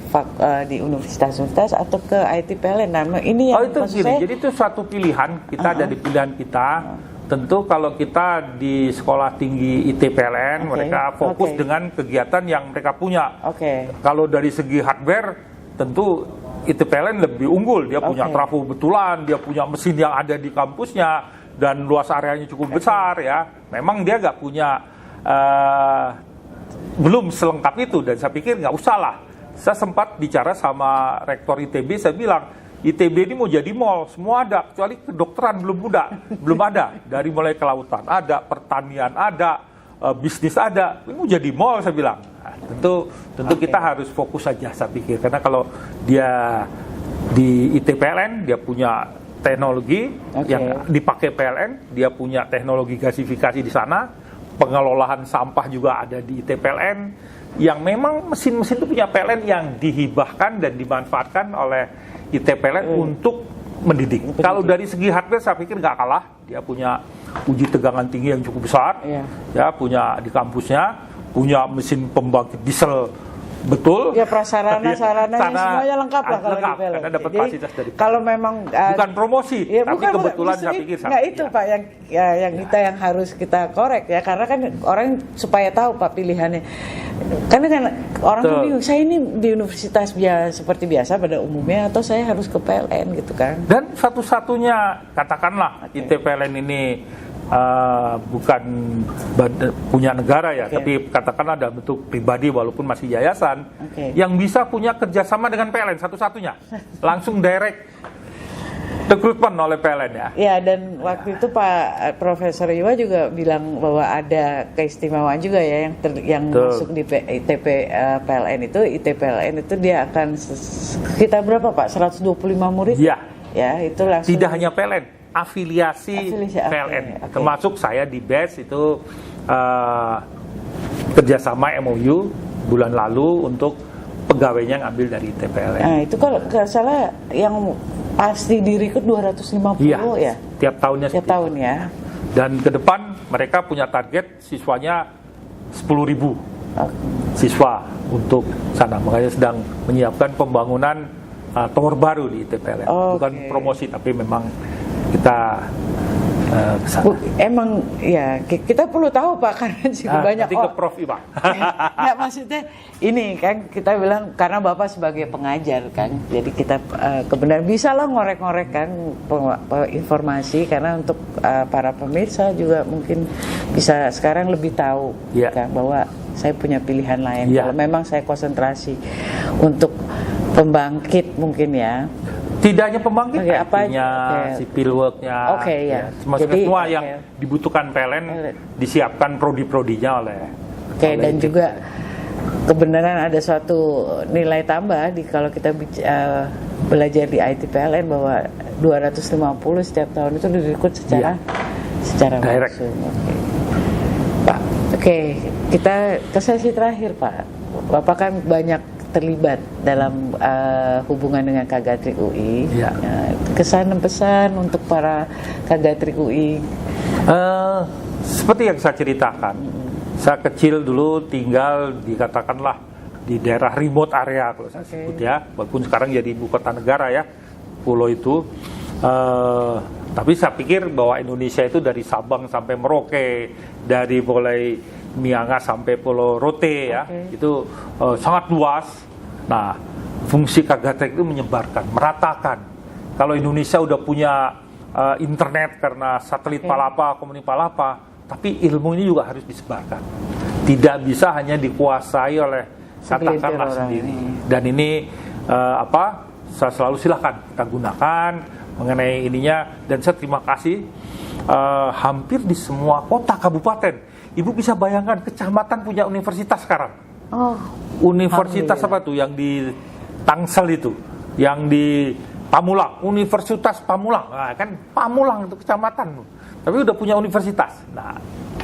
A: universitas-universitas atau ke IT PLN? Nah, ini yang
B: itu
A: maksud
B: gini,
A: saya.
B: jadi itu suatu pilihan kita ada di pilihan kita. Tentu kalau kita di sekolah tinggi IT PLN, mereka fokus dengan kegiatan yang mereka punya. Kalau dari segi hardware, tentu IT PLN lebih unggul. Dia punya trafo betulan, dia punya mesin yang ada di kampusnya, dan luas areanya cukup besar ya. Memang dia nggak punya, belum selengkap itu, dan saya pikir nggak usah lah. Saya sempat bicara sama rektor ITB, saya bilang, ITB ini mau jadi mall, semua ada, kecuali kedokteran belum ada. Dari mulai kelautan ada, pertanian ada, bisnis ada, ini mau jadi mall, saya bilang. Nah, tentu kita harus fokus saja, saya pikir, karena kalau dia di IT PLN, dia punya teknologi yang dipakai PLN, dia punya teknologi gasifikasi di sana, pengelolaan sampah juga ada di IT PLN, yang memang mesin-mesin itu punya PLN yang dihibahkan dan dimanfaatkan oleh IT PLN untuk mendidik. Kalau dari segi hardware saya pikir nggak kalah, dia punya uji tegangan tinggi yang cukup besar, ya punya di kampusnya, punya mesin pembangkit diesel betul.
A: Ya prasarana-sarana semuanya lengkap lah kalau
B: lengkap,
A: di PLN.
B: karena dapat fasilitas dari PLN.
A: Kalau memang
B: bukan promosi,
A: ya,
B: tapi kebetulan saya pikir
A: nggak itu Pak yang kita yang harus kita korek ya, karena kan orang supaya tahu Pak pilihannya. Karena kan orang tuh bingung, saya ini di universitas seperti biasa pada umumnya atau saya harus ke PLN gitu kan.
B: Dan satu-satunya katakanlah IT PLN ini bukan punya negara ya, tapi katakanlah dalam bentuk pribadi walaupun masih yayasan, yang bisa punya kerjasama dengan PLN satu-satunya, langsung direct rekrutmen oleh PLN ya.
A: Ya, dan waktu itu Pak Profesor Iwa juga bilang bahwa ada keistimewaan juga ya yang masuk di PLN itu, IT PLN itu dia akan sekitar berapa Pak? 125 murid?
B: Iya.
A: Ya, itu langsung.
B: Tidak hanya PLN. Afiliasi PLN, termasuk saya di BES itu kerjasama MOU bulan lalu untuk pegawainya ngambil dari TPLN.
A: Nah itu kalau nggak salah yang pasti direkrut 250 ya?
B: Tiap tahunnya.
A: Tiap tahun ya.
B: Dan ke depan mereka punya target siswanya 10.000 siswa untuk sana. Makanya sedang menyiapkan pembangunan tower baru di TPLN. Bukan promosi tapi memang kita
A: emang ya kita perlu tahu Pak, karena juga banyak
B: nanti ke Prof Iwa.
A: Nggak, maksudnya ini kan kita bilang karena Bapak sebagai pengajar kan, jadi kita kebenaran bisa lah ngorek-ngorek kan informasi, karena untuk para pemirsa juga mungkin bisa sekarang lebih tahu kan bahwa saya punya pilihan lain. Kalau memang saya konsentrasi untuk pembangkit mungkin ya.
B: Tidak hanya pembangkit, artinya sipil work-nya, semua yang dibutuhkan PLN disiapkan prodi-prodinya oleh.
A: Dan juga kebenaran ada suatu nilai tambah kalau kita belajar di IT PLN bahwa 250 setiap tahun itu direkrut secara
B: direct.
A: langsung. Pak, kita ke sesi terakhir Pak. Bapak kan banyak terlibat dalam hubungan dengan Kagatrik UI. Kesan dan pesan untuk para Kagatrik UI.
B: Seperti yang saya ceritakan, saya kecil dulu tinggal dikatakanlah di daerah remote area kalau saya sebut ya, walaupun sekarang jadi ibu kota negara ya, pulau itu. Tapi saya pikir bahwa Indonesia itu dari Sabang sampai Merauke, dari mulai Miangas sampai Pulau Rote ya, itu sangat luas. Nah, fungsi Kagatrik itu menyebarkan, meratakan. Kalau Indonesia udah punya internet karena satelit Palapa, komunik Palapa, tapi ilmu ini juga harus disebarkan. Tidak bisa hanya dikuasai oleh katakanlah sendiri. Dan ini saya selalu silakan kita gunakan mengenai ininya. Dan saya terima kasih hampir di semua kota kabupaten. Ibu bisa bayangkan kecamatan punya universitas sekarang. Universitas apa tuh yang di Tangsel itu, yang di Pamulang, Universitas Pamulang. Nah, kan Pamulang itu kecamatan, tapi udah punya universitas. Nah,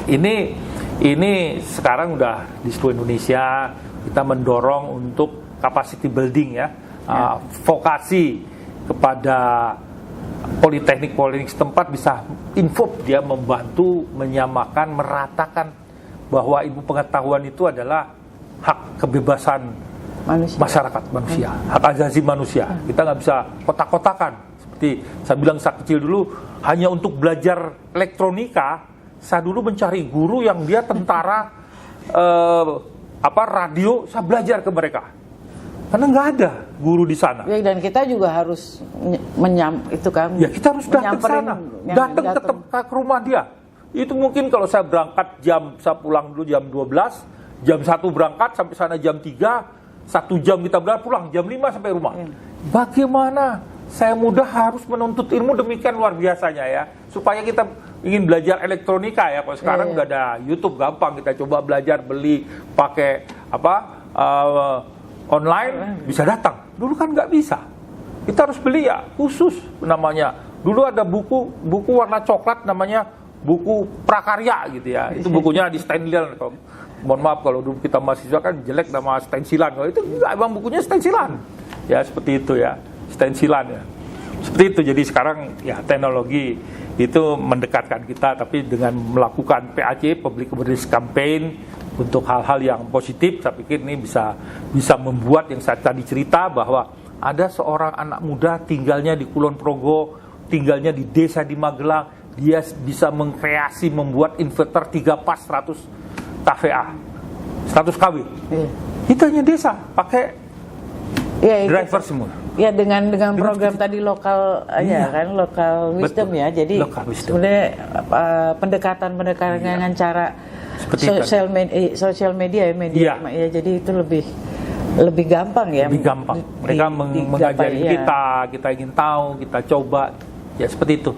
B: ini sekarang udah di seluruh Indonesia kita mendorong untuk capacity building ya, vokasi kepada politeknik setempat bisa info, dia membantu menyamakan, meratakan bahwa ilmu pengetahuan itu adalah hak kebebasan masyarakat manusia, hak asasi manusia. Kita nggak bisa kotak-kotakan. Seperti saya bilang, saya kecil dulu hanya untuk belajar elektronika, saya dulu mencari guru yang dia tentara radio, saya belajar ke mereka. Karena nggak ada guru di sana.
A: Ya, dan kita juga harus
B: kita harus datang ke sana, datang ke rumah dia. Itu mungkin kalau saya berangkat saya pulang dulu jam 12, jam 1 berangkat sampai sana jam 3, 1 jam kita berangkat, pulang jam 5 sampai rumah. Bagaimana saya mudah harus menuntut ilmu demikian luar biasanya ya, supaya kita ingin belajar elektronika ya. Kalau sekarang udah ada YouTube, gampang kita coba belajar, beli pakai online, bisa datang. Dulu kan nggak bisa, kita harus beli ya, khusus namanya. Dulu ada buku warna coklat namanya buku prakarya gitu ya. Itu bukunya di stensilan. Mohon maaf kalau dulu kita mahasiswa kan jelek nama stensilan. Kalau itu enggak, emang bukunya stensilan. Ya seperti itu ya, stensilan ya. Seperti itu. Jadi sekarang ya teknologi itu mendekatkan kita, tapi dengan melakukan PAC, Public Awareness Campaign, untuk hal-hal yang positif, saya pikir ini bisa membuat yang saya tadi cerita bahwa ada seorang anak muda tinggalnya di Kulon Progo, tinggalnya di desa di Magelang, dia bisa mengkreasi, membuat inverter 3 pas 100 kVA, 100 kW. Itu hanya desa, pakai driver semua.
A: Ya, dengan program tadi lokal lokal wisdom. Betul. Ya. Jadi sebenarnya pendekatan dengan cara sosial media ya. Jadi itu lebih gampang ya.
B: Lebih gampang. Mereka mengajari kita ingin tahu, kita coba. Ya seperti itu.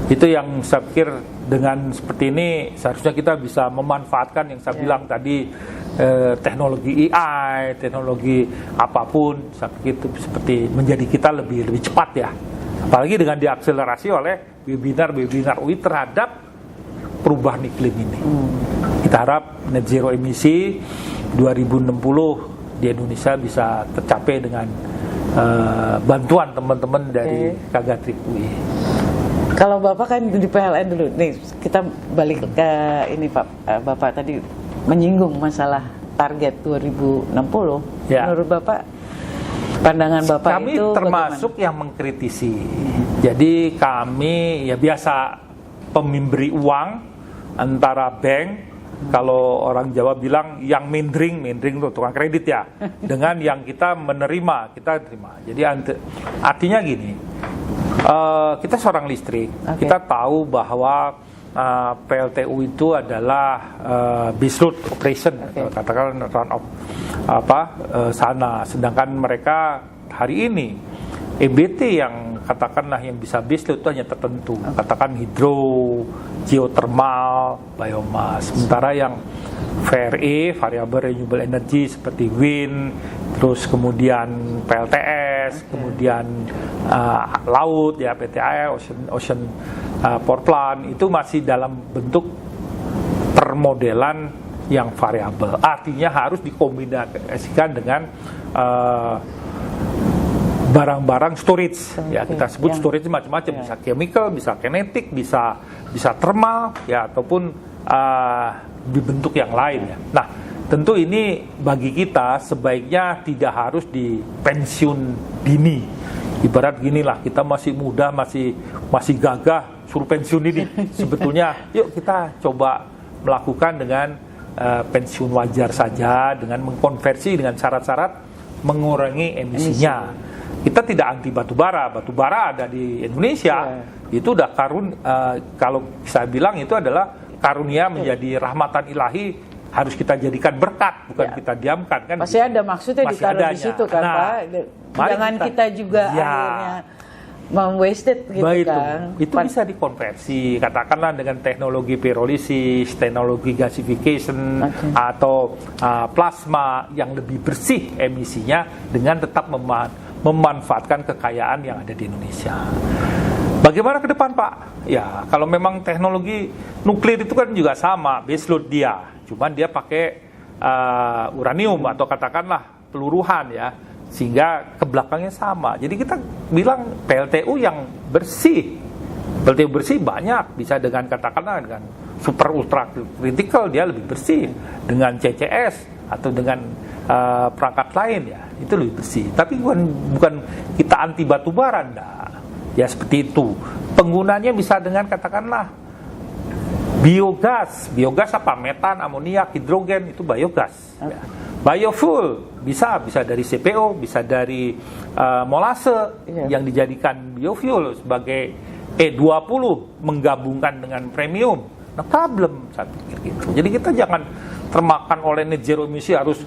B: Itu yang saya pikir dengan seperti ini seharusnya kita bisa memanfaatkan yang saya bilang tadi, teknologi AI, teknologi apapun. Saya pikir itu seperti menjadi kita lebih cepat ya. Apalagi dengan diakselerasi oleh webinar UI terhadap perubahan iklim ini. Kita harap net zero emisi 2060 di Indonesia bisa tercapai dengan bantuan teman-teman dari Kagatrik UI.
A: Kalau Bapak kan di PLN dulu, nih kita balik ke ini Pak. Bapak tadi menyinggung masalah target 2060. Ya. Menurut Bapak, pandangan Bapak
B: kami
A: itu
B: termasuk bagaimana? Yang mengkritisi. Jadi kami ya biasa pemberi uang antara bank, kalau orang Jawa bilang yang mindering itu tukang kredit ya, dengan yang kita menerima, kita terima. Jadi artinya gini, kita seorang listrik, kita tahu bahwa PLTU itu adalah baseload operation, katakan run off sana. Sedangkan mereka hari ini EBT yang katakanlah yang bisa baseload itu hanya tertentu, katakan hidro, geothermal, biomass. Sementara yang VRE, variable renewable energy seperti wind, terus kemudian PLTS, kemudian laut ya PTAE, ocean power plant, itu masih dalam bentuk permodelan yang variabel. Artinya harus dikombinasikan dengan barang-barang storage. Ya kita sebut storage macam-macam, bisa chemical, bisa kinetik, bisa thermal ya, ataupun dibentuk yang lain ya. Nah, tentu ini bagi kita sebaiknya tidak harus di pensiun dini. Ibarat ginilah, kita masih muda, masih gagah, suruh pensiun dini. Sebetulnya yuk kita coba melakukan dengan pensiun wajar saja, dengan mengkonversi dengan syarat-syarat mengurangi emisinya. Kita tidak anti batubara ada di Indonesia. Itu udah kalau saya bilang itu adalah karunia menjadi rahmatan ilahi, harus kita jadikan berkat, bukan kita diamkan kan.
A: Masih ada maksudnya ditaruh di situ kan, Pak. Jangan kita juga akhirnya wasted gitu kan.
B: Itu bisa dikonversi, katakanlah dengan teknologi pirolisis, teknologi gasification, atau plasma yang lebih bersih emisinya dengan tetap memanfaatkan kekayaan yang ada di Indonesia. Bagaimana ke depan, Pak? Ya, kalau memang teknologi nuklir itu kan juga sama, baseload dia. Cuman dia pakai uranium atau katakanlah peluruhan ya. sehingga ke belakangnya sama. Jadi kita bilang PLTU yang bersih. PLTU bersih banyak, bisa dengan katakanlah dengan super ultra critical dia lebih bersih, dengan CCS atau dengan perangkat lain ya itu lebih bersih. Tapi bukan kita anti batu bara, enggak. Ya seperti itu. Penggunanya bisa dengan katakanlah biogas apa? Metan, amoniak, hidrogen itu biogas. Ya. Biofuel bisa dari CPO, bisa dari molase yang dijadikan biofuel sebagai E20 menggabungkan dengan premium. No problem, saya pikir gitu. Jadi kita jangan termakan oleh net zero emisi harus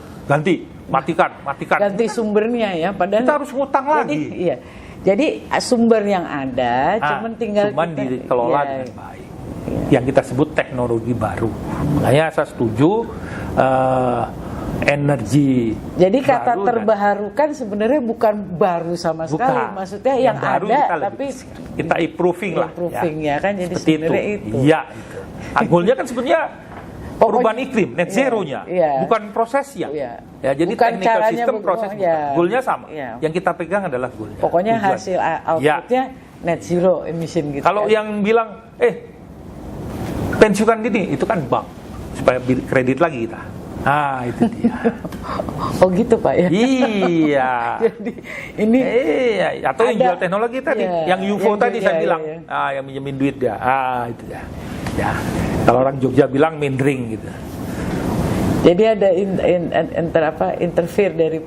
B: matikan.
A: Ganti sumbernya ya, padahal
B: kita harus ngutang lagi.
A: Iya. Jadi sumber yang ada, cuman tinggal
B: dikelola dengan baik. Yang kita sebut teknologi baru. Makanya saya setuju energi.
A: Jadi kata terbarukan sebenarnya bukan baru sama sekali, maksudnya yang
B: baru
A: ada tapi
B: kita improving lah.
A: Ya kan, jadi sebenarnya itu.
B: Iya itu. Goalnya kan sebenarnya perubahan iklim, net zero-nya, bukan prosesnya. Ya, jadi
A: bukan
B: technical system
A: begitu,
B: proses, goalnya sama. Yang kita pegang adalah goalnya.
A: Pokoknya hasil outputnya net zero emission gitu.
B: Kalau yang bilang, pensiunan dini, itu kan bank supaya kredit lagi kita. Ah, itu dia.
A: Oh gitu Pak ya.
B: Iya.
A: Jadi ini
B: atau yang jual teknologi tadi, yang UFO tadi saya bilang, yang minjemin duit dia. Itu dia. Ya. Kalau orang Jogja bilang mindering gitu.
A: Jadi ada interfere dari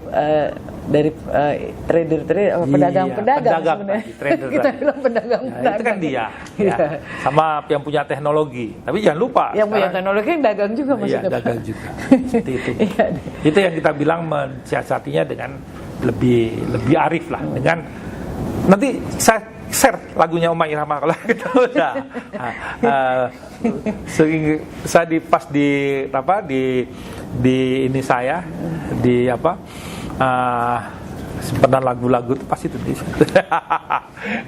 A: trader pedagang-pedagang sebenarnya. Kita bilang pedagang-pedagang.
B: Itu kan dia. Sama yang punya teknologi. Tapi jangan lupa.
A: Yang punya teknologi yang dagang juga maksudnya.
B: Iya, dagang juga. Seperti itu. Itu yang kita bilang mensiasatinya dengan lebih arif lah. Dengan nanti saya share lagunya Oma Irama kalau kita udah. Saya di ini saya di simpanan lagu-lagu itu pasti itu di situ.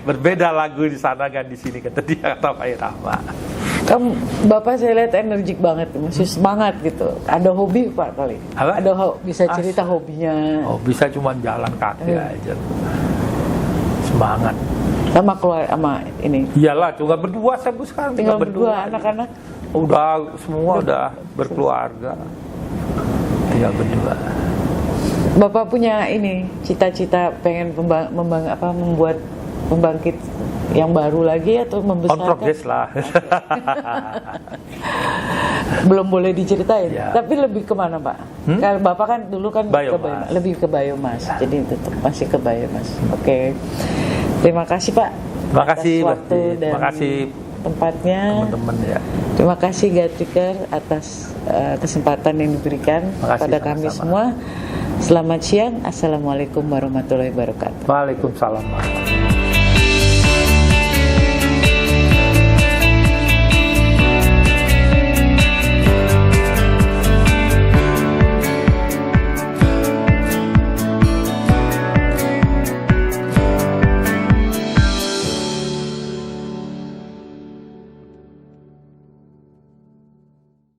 B: Berbeda lagu di sana kan di sini kata dia, kata Pak Irama.
A: Kamu Bapak saya lihat energik banget, masih semangat gitu. Ada hobi Pak kali?
B: Apa?
A: Bisa cerita hobinya?
B: Oh bisa cuma jalan kaki aja. Semangat.
A: Sama keluar sama ini?
B: Iyalah, cuma berdua saya sekarang.
A: Tinggal berdua anak-anak?
B: Udah semua udah berkeluarga. Tinggal berdua.
A: Bapak punya ini cita-cita pengen membuat pembangkit yang baru lagi atau membesarkan?
B: On progress lah.
A: Belum boleh diceritain.
B: Ya.
A: Tapi lebih kemana Pak? Kalau Bapak kan dulu kan lebih ke biomas. Jadi tetap masih ke biomas. Oke. Terima kasih Pak.
B: Terima kasih
A: waktu dan
B: terima kasih
A: tempatnya.
B: Teman-teman ya.
A: Terima kasih Gatriker atas kesempatan yang diberikan pada kami semua. Selamat siang. Assalamualaikum warahmatullahi wabarakatuh.
B: Waalaikumsalam.